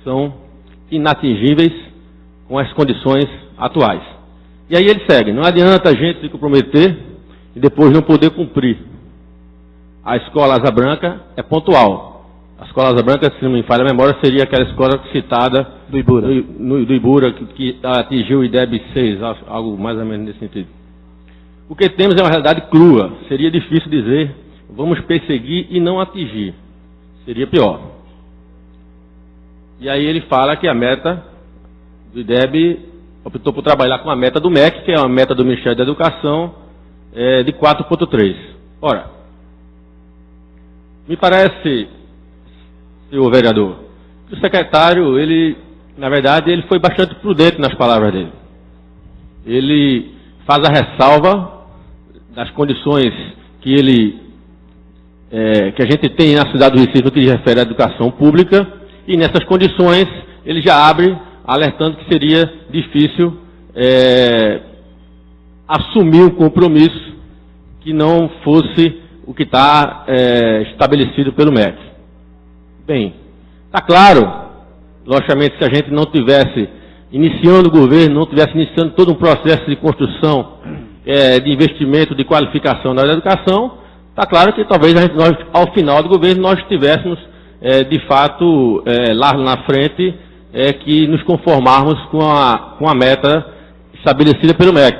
são inatingíveis com as condições atuais. E aí ele segue, não adianta a gente se comprometer e depois não poder cumprir. A escola Asa Branca é pontual. A escola Asa Branca, se não me falha a memória, seria aquela escola citada do Ibura, do Ibura que atingiu o IDEB 6, algo mais ou menos nesse sentido. O que temos é uma realidade crua. Seria difícil dizer, vamos perseguir e não atingir. Seria pior. E aí ele fala que a meta do IDEB optou por trabalhar com a meta do MEC, que é uma meta do Ministério da Educação, de 4,3. Ora, me parece, senhor vereador, que o secretário, na verdade, ele foi bastante prudente nas palavras dele. Ele faz a ressalva das condições que a gente tem na cidade do Recife no que diz refere à educação pública, e nessas condições ele já abre alertando que seria difícil assumir um compromisso que não fosse o que está estabelecido pelo MEC. Bem, está claro, logicamente, se a gente não tivesse iniciando o governo, não tivesse iniciando todo um processo de construção, de investimento, de qualificação da educação, está claro que talvez nós, ao final do governo, nós estivéssemos de fato, lá na frente, que nos conformarmos com a meta estabelecida pelo MEC.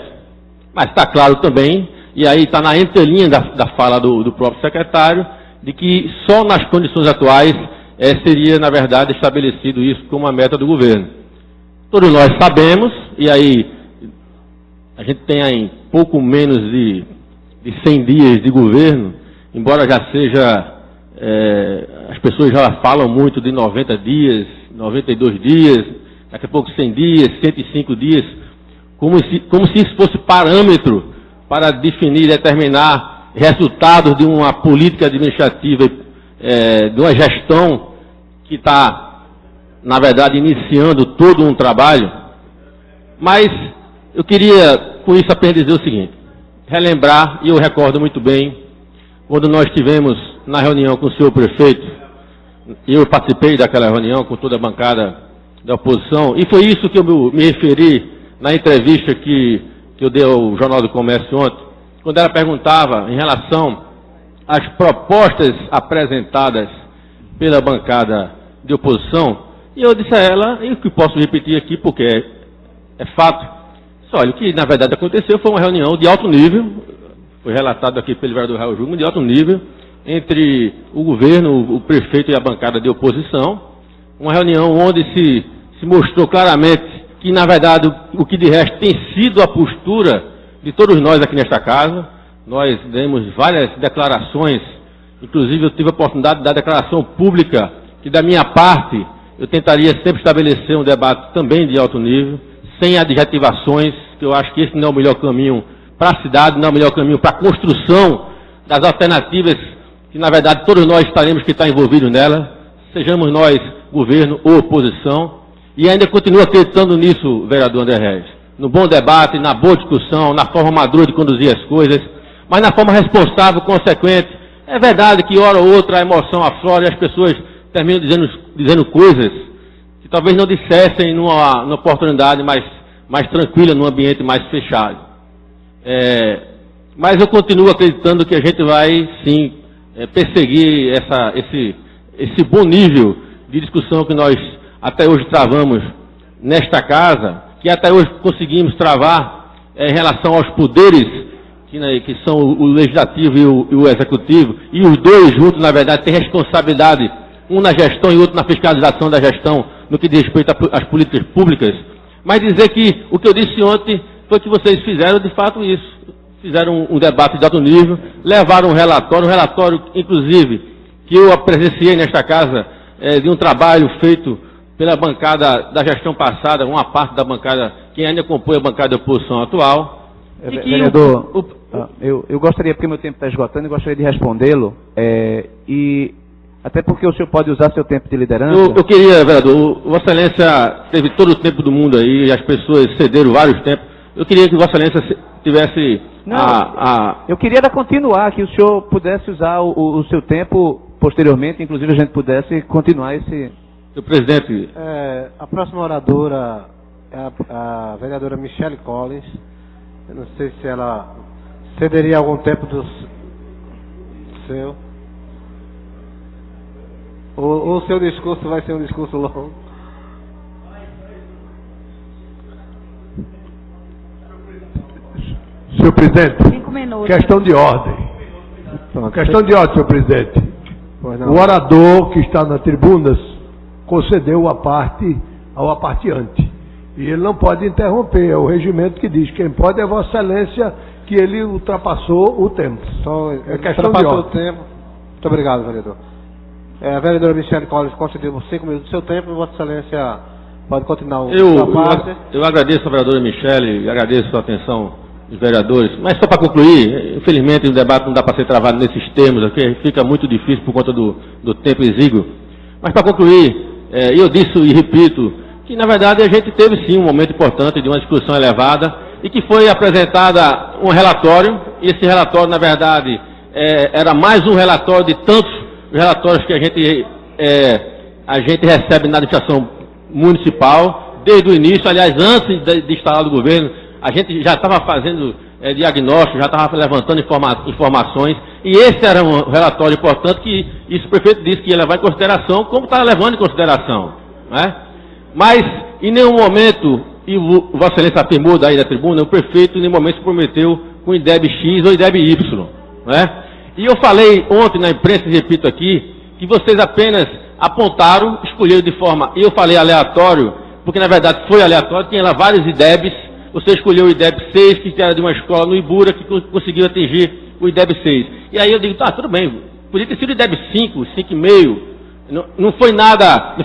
Mas está claro também, e aí está na entrelinha da fala do próprio secretário, de que só nas condições atuais seria, na verdade, estabelecido isso como uma meta do governo. Todos nós sabemos, e aí a gente tem aí pouco menos de 100 dias de governo, embora já seja, as pessoas já falam muito de 90 dias, 92 dias, daqui a pouco 100 dias, 105 dias, como se isso fosse parâmetro para definir e determinar resultados de uma política administrativa, de uma gestão que está, na verdade, iniciando todo um trabalho. Mas eu queria, com isso, apenas dizer o seguinte, relembrar, e eu recordo muito bem, quando nós tivemos na reunião com o senhor prefeito, eu participei daquela reunião com toda a bancada da oposição, e foi isso que eu me referi na entrevista que eu dei ao Jornal do Comércio ontem, quando ela perguntava em relação às propostas apresentadas pela bancada de oposição, e eu disse a ela, e o que posso repetir aqui, porque é fato, olha, o que na verdade aconteceu foi uma reunião de alto nível, foi relatado aqui pelo vereador Raul Júnior, de alto nível, entre o governo, o prefeito e a bancada de oposição, uma reunião onde se mostrou claramente que, na verdade, o que de resto tem sido a postura de todos nós aqui nesta casa. Nós demos várias declarações, inclusive eu tive a oportunidade de dar declaração pública, que da minha parte eu tentaria sempre estabelecer um debate também de alto nível, sem adjetivações, que eu acho que esse não é o melhor caminho para a cidade, não é o melhor caminho para a construção das alternativas que, na verdade, todos nós estaremos que estar envolvidos nela, sejamos nós governo ou oposição, e ainda continuo acreditando nisso, vereador André Regis, no bom debate, na boa discussão, na forma madura de conduzir as coisas, mas na forma responsável, consequente. É verdade que, hora ou outra, a emoção aflora e as pessoas terminam dizendo coisas que talvez não dissessem numa oportunidade mais tranquila, num ambiente mais fechado. Mas eu continuo acreditando que a gente vai, sim, perseguir esse bom nível de discussão que nós até hoje travamos nesta casa, que até hoje conseguimos travar em relação aos poderes, que são o legislativo e o executivo, e os dois juntos, na verdade, têm responsabilidade, um na gestão e outro na fiscalização da gestão, no que diz respeito às políticas públicas. Mas dizer que o que eu disse ontem foi que vocês fizeram, de fato, isso. Fizeram um debate de alto nível, levaram um relatório, inclusive, que eu presenciei nesta casa, de um trabalho feito pela bancada da gestão passada, uma parte da bancada, que ainda compõe a bancada de oposição atual. Vereador, eu gostaria, porque meu tempo está esgotando, eu gostaria de respondê-lo, e até porque o senhor pode usar seu tempo de liderança. Eu queria, vereador, Vossa Excelência teve todo o tempo do mundo aí, as pessoas cederam vários tempos. Eu queria que Vossa Excelência tivesse eu queria continuar, que o senhor pudesse usar o seu tempo posteriormente, inclusive a gente pudesse continuar esse... Senhor presidente... a próxima oradora é a vereadora Michele Collins. Eu não sei se ela cederia algum tempo do seu... Ou o seu discurso vai ser um discurso longo. Senhor presidente, 5 minutos. Questão de ordem. Questão de ordem, senhor presidente. O orador que está na tribuna concedeu a parte ao aparteante. E ele não pode interromper, é o regimento que diz. Quem pode é Vossa Excelência, que ele ultrapassou o tempo. É questão de ordem. O tempo. Muito obrigado, vereador. A vereadora Michele Collins concedeu 5 minutos do seu tempo, e Vossa Excelência pode continuar a parte. Eu agradeço a vereadora Michele, agradeço a atenção dos vereadores, mas só para concluir, infelizmente o debate não dá para ser travado nesses termos aqui, fica muito difícil por conta do tempo exíguo. Mas para concluir, eu disse e repito, que na verdade a gente teve sim um momento importante de uma discussão elevada, e que foi apresentada um relatório, e esse relatório na verdade era mais um relatório de tantos relatórios que a gente recebe na administração municipal, desde o início, aliás, antes de instalar o governo, a gente já estava fazendo diagnóstico, já estava levantando informações, e esse era um relatório importante que isso o prefeito disse que ia levar em consideração, como está levando em consideração. Né? Mas, em nenhum momento, e o Vossa Excelência afirmou daí da tribuna, o prefeito em nenhum momento se prometeu com IDEB X ou IDEB Y. Né? E eu falei ontem na imprensa, e repito aqui, que vocês apenas apontaram, escolheram de forma, eu falei aleatório, porque na verdade foi aleatório, tinha lá vários IDEBs, você escolheu o IDEB 6, que era de uma escola no Ibura, que conseguiu atingir o IDEB 6. E aí eu digo, tá, tudo bem, podia ter sido o IDEB 5, 5,5, não foi nada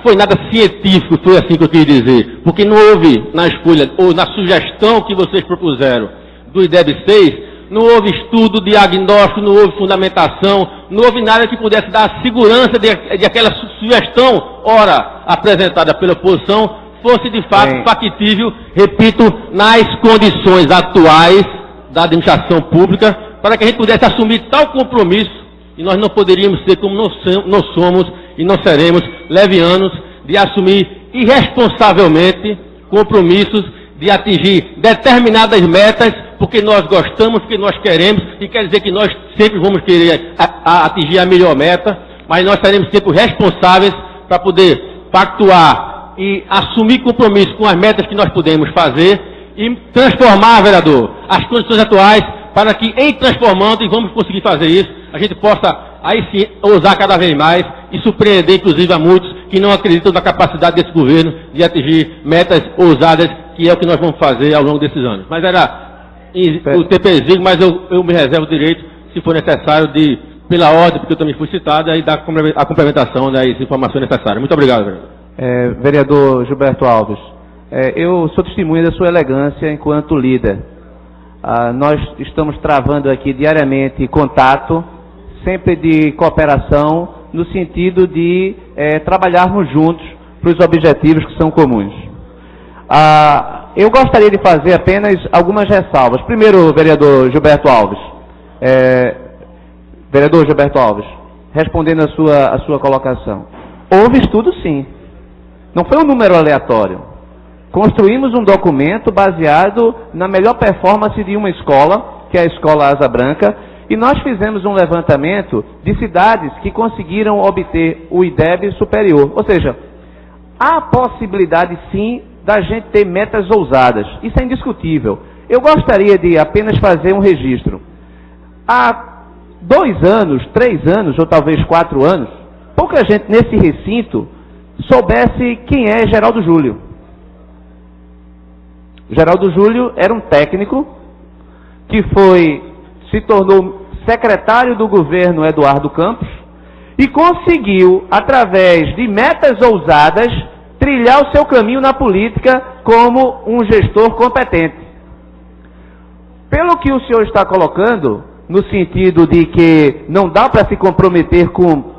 científico, foi assim que eu quis dizer, porque não houve na escolha, ou na sugestão que vocês propuseram do IDEB 6, não houve estudo, diagnóstico, não houve fundamentação, não houve nada que pudesse dar a segurança de aquela sugestão, ora apresentada pela oposição, fosse de fato factível, repito, nas condições atuais da administração pública, para que a gente pudesse assumir tal compromisso, e nós não poderíamos ser como nós somos e não seremos levianos, de assumir irresponsavelmente compromissos de atingir determinadas metas, porque nós gostamos, porque nós queremos, e quer dizer que nós sempre vamos querer atingir a melhor meta, mas nós seremos sempre responsáveis para poder pactuar e assumir compromisso com as metas que nós podemos fazer e transformar, vereador, as condições atuais para que, em transformando, e vamos conseguir fazer isso, a gente possa, aí sim, ousar cada vez mais e surpreender, inclusive, a muitos que não acreditam na capacidade desse governo de atingir metas ousadas, que é o que nós vamos fazer ao longo desses anos. Mas era o tempo exíguo, mas eu me reservo o direito, se for necessário, pela ordem, porque eu também fui citado, aí dar a complementação das informações necessárias. Muito obrigado, vereador. Vereador Gilberto Alves, eu sou testemunha da sua elegância enquanto líder. Nós estamos travando aqui diariamente contato, sempre de cooperação, no sentido de trabalharmos juntos para os objetivos que são comuns. Eu gostaria de fazer apenas algumas ressalvas. Primeiro, vereador Gilberto Alves, respondendo a sua colocação. Houve estudo, sim. Não foi um número aleatório. Construímos um documento baseado na melhor performance de uma escola, que é a Escola Asa Branca, e nós fizemos um levantamento de cidades que conseguiram obter o IDEB superior. Ou seja, há possibilidade, sim, da gente ter metas ousadas. Isso é indiscutível. Eu gostaria de apenas fazer um registro. Há 2 anos, 3 anos, ou talvez 4 anos, pouca gente nesse recinto soubesse quem é Geraldo Júlio. Geraldo Júlio era um técnico que se tornou secretário do governo Eduardo Campos e conseguiu, através de metas ousadas, trilhar o seu caminho na política como um gestor competente. Pelo que o senhor está colocando, no sentido de que não dá para se comprometer com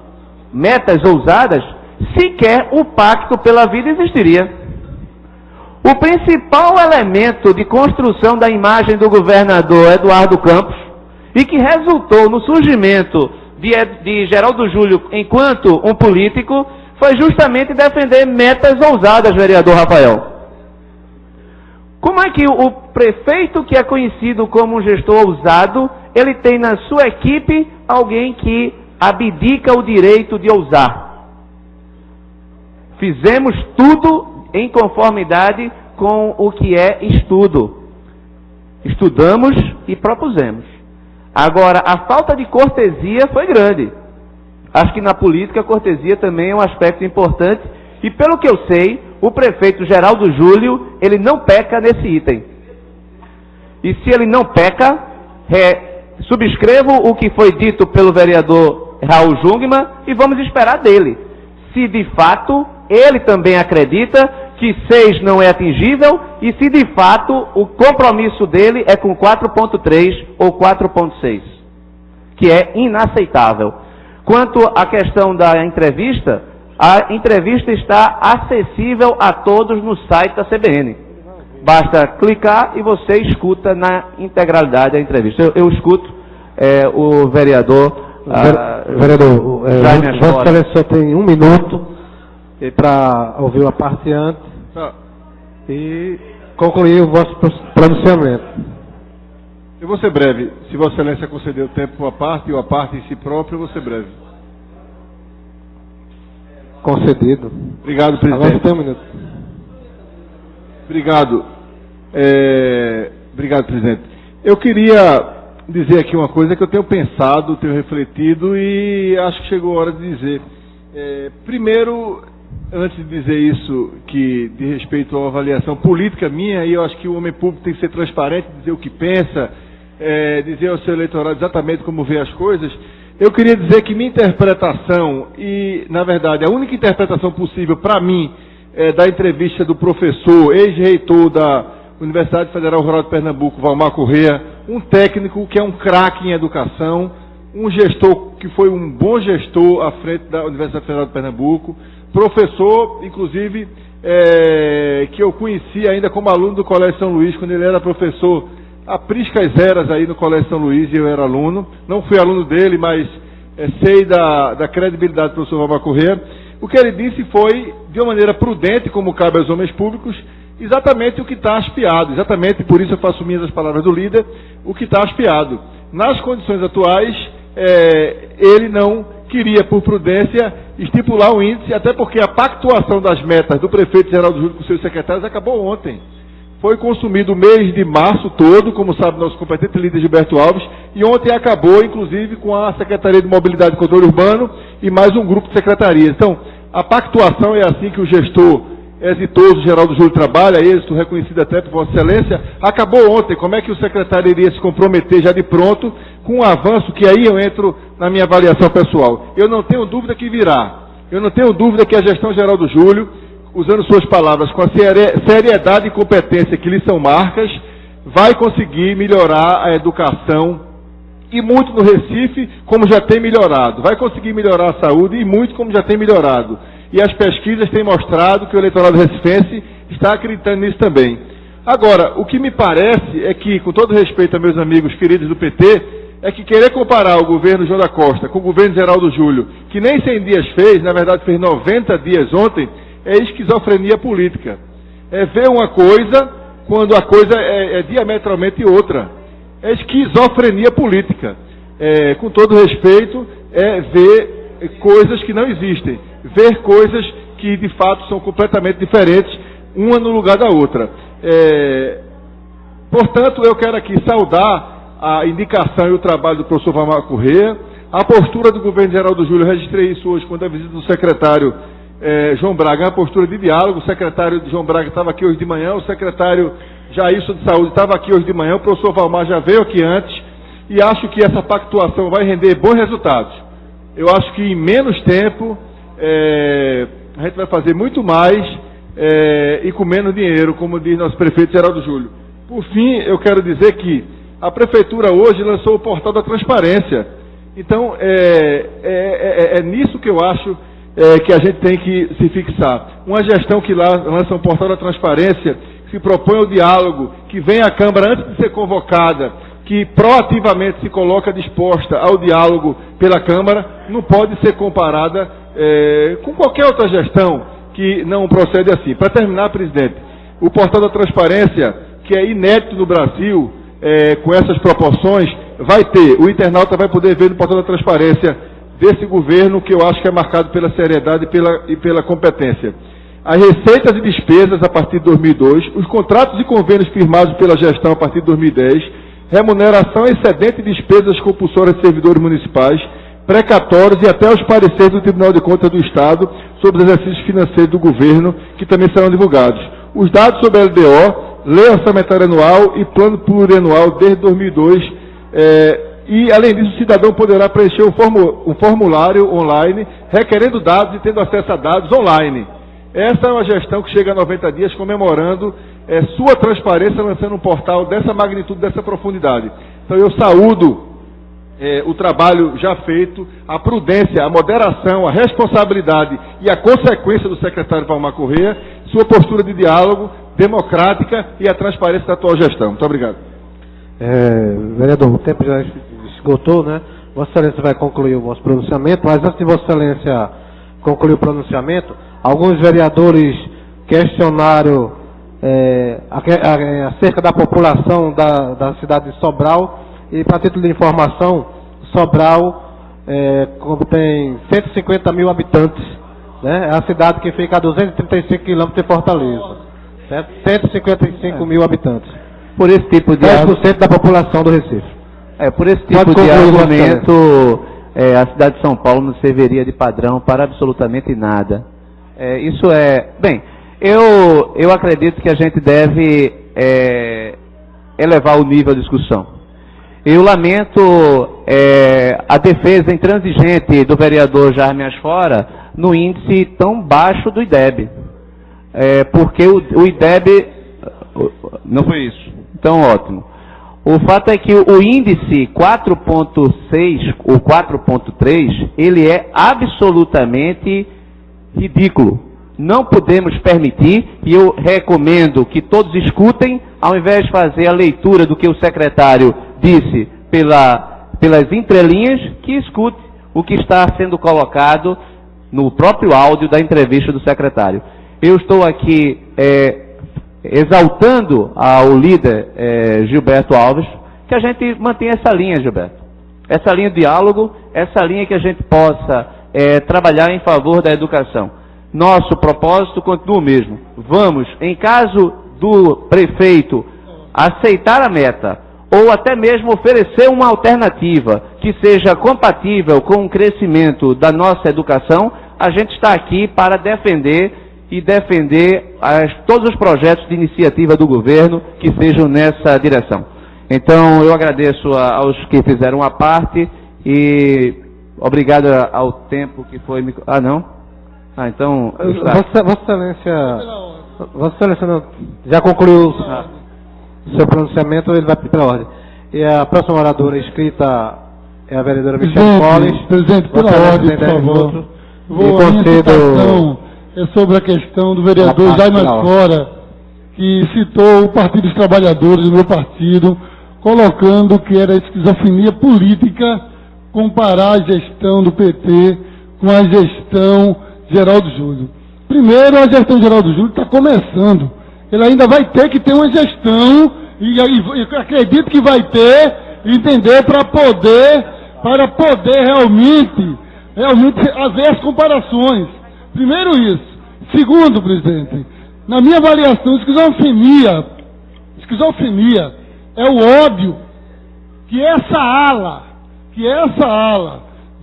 metas ousadas, sequer o pacto pela vida existiria. O principal elemento de construção da imagem do governador Eduardo Campos, e que resultou no surgimento de Geraldo Júlio enquanto um político, foi justamente defender metas ousadas, vereador Rafael. Como é que o prefeito, que é conhecido como um gestor ousado, ele tem na sua equipe alguém que abdica o direito de ousar? Fizemos tudo em conformidade com o que é estudo. Estudamos e propusemos. Agora, a falta de cortesia foi grande. Acho que na política a cortesia também é um aspecto importante. E pelo que eu sei, o prefeito Geraldo Júlio, ele não peca nesse item. E se ele não peca, subscrevo o que foi dito pelo vereador Raul Jungmann e vamos esperar dele. Se de fato ele também acredita que 6 não é atingível e se de fato o compromisso dele é com 4,3 ou 4,6, que é inaceitável. Quanto à questão da entrevista, a entrevista está acessível a todos no site da CBN. Basta clicar e você escuta na integralidade a entrevista. Eu escuto o vereador... Vereador, Vossa Excelência só tem 1 minuto para ouvir a parte antes e concluir o vosso pronunciamento. Eu vou ser breve. Se Vossa Excelência conceder o tempo à parte e a parte em si própria, eu vou ser breve. Concedido. Obrigado, presidente. Agora tem um minuto. Obrigado. Obrigado, presidente. Eu queria dizer aqui uma coisa que eu tenho pensado, tenho refletido e acho que chegou a hora de dizer. Primeiro, antes de dizer isso, que de respeito à avaliação política minha, e eu acho que o homem público tem que ser transparente, dizer o que pensa, dizer ao seu eleitorado exatamente como vê as coisas, eu queria dizer que minha interpretação, e na verdade a única interpretação possível para mim, da entrevista do professor, ex-reitor da Universidade Federal Rural de Pernambuco, Valmar Corrêa, um técnico que é um craque em educação, um gestor que foi um bom gestor à frente da Universidade Federal de Pernambuco, professor, inclusive, que eu conheci ainda como aluno do Colégio São Luís, quando ele era professor a priscas eras aí no Colégio São Luís, e eu era aluno. Não fui aluno dele, mas sei da credibilidade do professor Valmar Corrêa. O que ele disse foi, de uma maneira prudente, como cabe aos homens públicos, exatamente o que está aspiado. Exatamente, por isso eu faço minhas as palavras do líder, o que está aspiado. Nas condições atuais, ele não queria, por prudência, estipular o índice, até porque a pactuação das metas do prefeito Geraldo Júlio com seus secretários acabou ontem. Foi consumido o mês de março todo, como sabe nosso competente líder Gilberto Alves, e ontem acabou, inclusive, com a Secretaria de Mobilidade e Controle Urbano e mais um grupo de secretarias. Então, a pactuação é assim que o gestor exitoso Geraldo Júlio trabalha, êxito reconhecido até por Vossa Excelência, acabou ontem. Como é que o secretário iria se comprometer já de pronto com um avanço que aí eu entro na minha avaliação pessoal? Eu não tenho dúvida que virá. Eu não tenho dúvida que a gestão Geraldo Júlio, usando suas palavras, com a seriedade e competência que lhe são marcas, vai conseguir melhorar a educação, e muito no Recife, como já tem melhorado. Vai conseguir melhorar a saúde, e muito como já tem melhorado. E as pesquisas têm mostrado que o eleitorado recifense está acreditando nisso também. Agora, o que me parece é que, com todo respeito a meus amigos queridos do PT, é que querer comparar o governo João da Costa com o governo Geraldo Júlio, que nem 100 dias fez, na verdade fez 90 dias ontem, é esquizofrenia política. É ver uma coisa quando a coisa é diametralmente outra. É esquizofrenia política. Com todo respeito, é ver coisas que não existem. Ver coisas que de fato são completamente diferentes, uma no lugar da outra. Portanto, eu quero aqui saudar a indicação e o trabalho do professor Valmar Corrêa, a postura do governo Geraldo Júlio. Eu registrei isso hoje quando a visita do secretário João Braga, uma postura de diálogo. O secretário João Braga estava aqui hoje de manhã, o secretário Jailson de Saúde estava aqui hoje de manhã, o professor Valmar já veio aqui antes, e acho que essa pactuação vai render bons resultados. Eu acho que em menos tempo a gente vai fazer muito mais e com menos dinheiro, como diz nosso prefeito Geraldo Júlio. Por fim, eu quero dizer que a prefeitura hoje lançou o portal da transparência. Então, é nisso que eu acho que a gente tem que se fixar. Uma gestão que lança um portal da transparência, que se propõe ao diálogo, que vem à Câmara antes de ser convocada, que proativamente se coloca disposta ao diálogo pela Câmara, não pode ser comparada com qualquer outra gestão que não procede assim. Para terminar, presidente, o portal da transparência, que é inédito no Brasil, com essas proporções, vai ter, o internauta vai poder ver no portal da transparência desse governo, que eu acho que é marcado pela seriedade e pela competência. As receitas e despesas a partir de 2002, os contratos e convênios firmados pela gestão a partir de 2010, remuneração excedente de despesas compulsórias de servidores municipais, precatórios e até os pareceres do Tribunal de Contas do Estado sobre os exercícios financeiros do governo, que também serão divulgados. Os dados sobre a LDO, Lei Orçamentária Anual e Plano Plurianual desde 2002, e, além disso, o cidadão poderá preencher um formulário online, requerendo dados e tendo acesso a dados online. Essa é uma gestão que chega a 90 dias comemorando sua transparência, lançando um portal dessa magnitude, dessa profundidade. Então eu saúdo o trabalho já feito, a prudência, a moderação, a responsabilidade e a consequência do secretário Valmar Corrêa, sua postura de diálogo democrática e a transparência da atual gestão. Muito obrigado. Vereador, o tempo já esgotou, né? Vossa Excelência vai concluir o vosso pronunciamento, mas antes de Vossa Excelência concluir o pronunciamento, alguns vereadores questionaram acerca da população da cidade de Sobral. E, para título de informação, Sobral tem 150 mil habitantes, né? É a cidade que fica a 235 quilômetros de Fortaleza, certo? 155 mil habitantes. Por esse tipo de 10% da população do Recife. Por esse tipo de argumento, a cidade de São Paulo não serviria de padrão para absolutamente nada. Isso é... Bem, eu acredito que a gente deve elevar o nível da discussão. Eu lamento a defesa intransigente do vereador Jaime Asfora no índice tão baixo do IDEB. Porque o IDEB... Não foi isso. Então, ótimo. O fato é que o índice 4.6 ou 4.3, ele é absolutamente ridículo. Não podemos permitir, e eu recomendo que todos escutem, ao invés de fazer a leitura do que o secretário disse pelas entrelinhas, que escute o que está sendo colocado no próprio áudio da entrevista do secretário. Eu estou aqui exaltando ao líder Gilberto Alves, que a gente mantenha essa linha, Gilberto. Essa linha de diálogo, essa linha que a gente possa trabalhar em favor da educação. Nosso propósito continua o mesmo. Vamos, em caso do prefeito aceitar a meta, ou até mesmo oferecer uma alternativa que seja compatível com o crescimento da nossa educação, a gente está aqui para defender todos os projetos de iniciativa do governo que sejam nessa direção. Então, eu agradeço aos que fizeram a parte e obrigado ao tempo que foi... Ah, não? Então... Vossa Excelência já concluiu o seu pronunciamento, ele vai pela ordem. E a próxima oradora inscrita é a vereadora Michele Colles. Presidente, pela ordem, por favor. A minha citação é sobre a questão do vereador Jaime Asfora, que citou o Partido dos Trabalhadores, o meu partido, colocando que era esquizofrenia política comparar a gestão do PT com a gestão Geraldo Júlio. Primeiro, a gestão Geraldo Júlio está começando. Ele ainda vai ter que ter uma gestão, e acredito que vai ter, entender, para poder realmente fazer as comparações. Primeiro isso. Segundo, presidente, na minha avaliação, esquizofrenia é o ódio que essa ala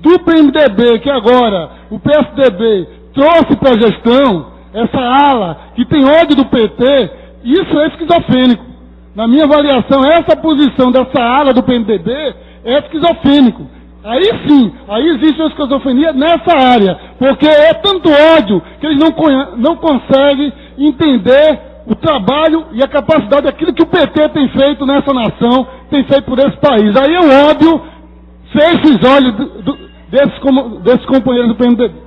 do PMDB, que agora o PSDB trouxe para a gestão, essa ala que tem ódio do PT, isso é esquizofrênico. Na minha avaliação, essa posição dessa ala do PMDB é esquizofrênico. Aí sim, aí existe uma esquizofrenia nessa área, porque é tanto ódio que eles não conseguem entender o trabalho e a capacidade daquilo que o PT tem feito nessa nação, tem feito por esse país. Aí o ódio fecha os olhos desses companheiros do PMDB.